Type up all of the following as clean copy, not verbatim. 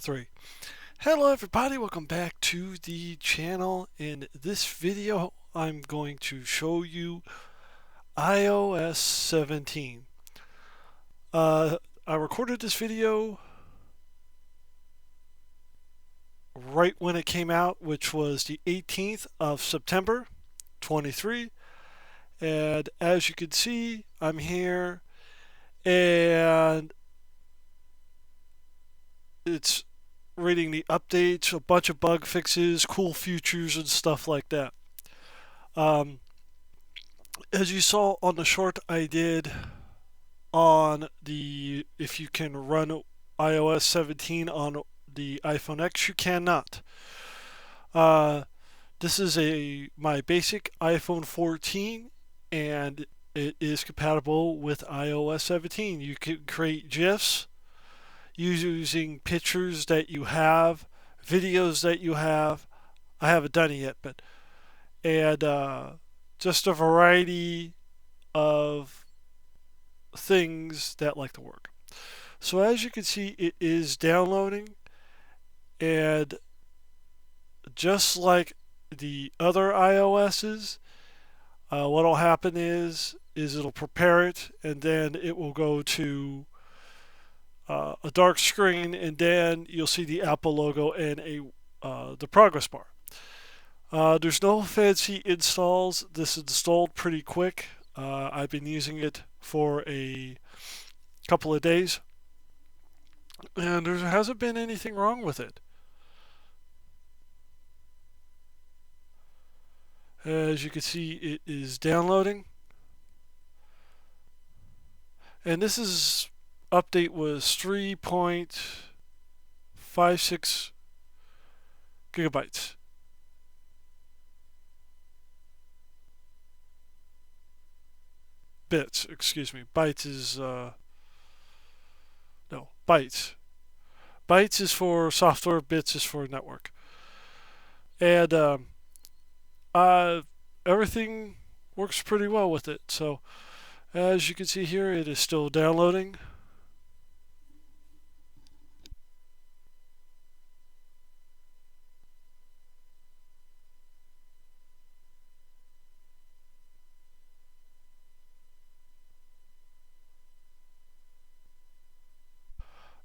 3. Hello everybody, welcome back to the channel. In this video, I'm going to show you iOS 17. I recorded this video right when it came out, which was the 18th of September 23. And as you can see, I'm here and it's reading the updates, a bunch of bug fixes, cool features, and stuff like that. As you saw on the short I did on the if you can run iOS 17 on the iPhone X, you cannot. Uh, this is my basic iPhone 14, and it is compatible with iOS 17. You can create GIFs using pictures that you have, videos that you have. I haven't done it yet, but and just a variety of things that like to work. So as you can see, it is downloading, and just like the other iOS's, what'll happen is it'll prepare it, and then it will go to a dark screen, and then you'll see the Apple logo and the progress bar. There's no fancy installs. This installed pretty quick. I've been using it for a couple of days, and there hasn't been anything wrong with it. As you can see, it is downloading, and this update was 3.56 gigabytes. Bits, excuse me. Bytes is no, bytes. Bytes is for software, bits is for network. And everything works pretty well with it. So as you can see here, it is still downloading.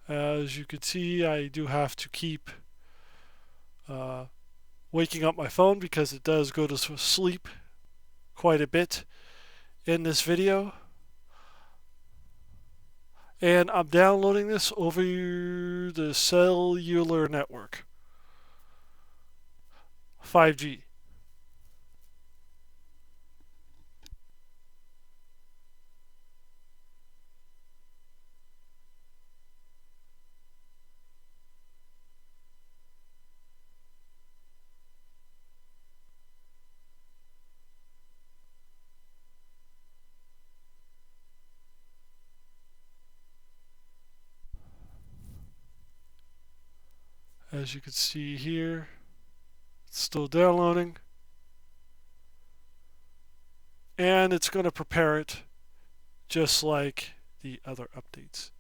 As you can see, I do have to keep waking up my phone because it does go to sleep quite a bit in this video. And I'm downloading this over the cellular network, 5G. As you can see here, it's still downloading, and it's going to prepare it just like the other updates.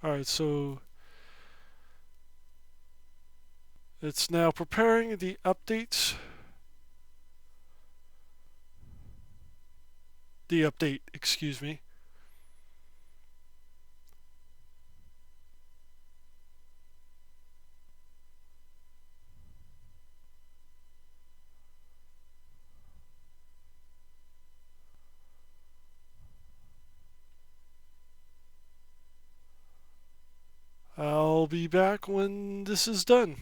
Alright, so it's now preparing the updates. The update, excuse me. I'll be back when this is done.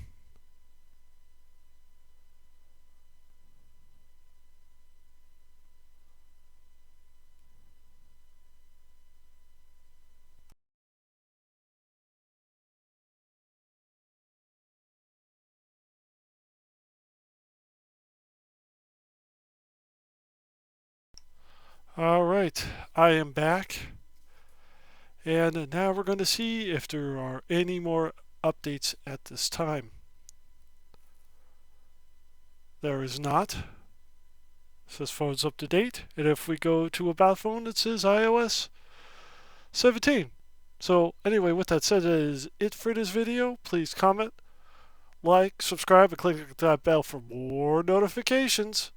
All right, I am back, and now we're going to see if there are any more updates at this time. There is not. It says phone's up to date, and if we go to About Phone, it says iOS 17. So anyway, with that said, that is it for this video. Please comment, like, subscribe, and click that bell for more notifications.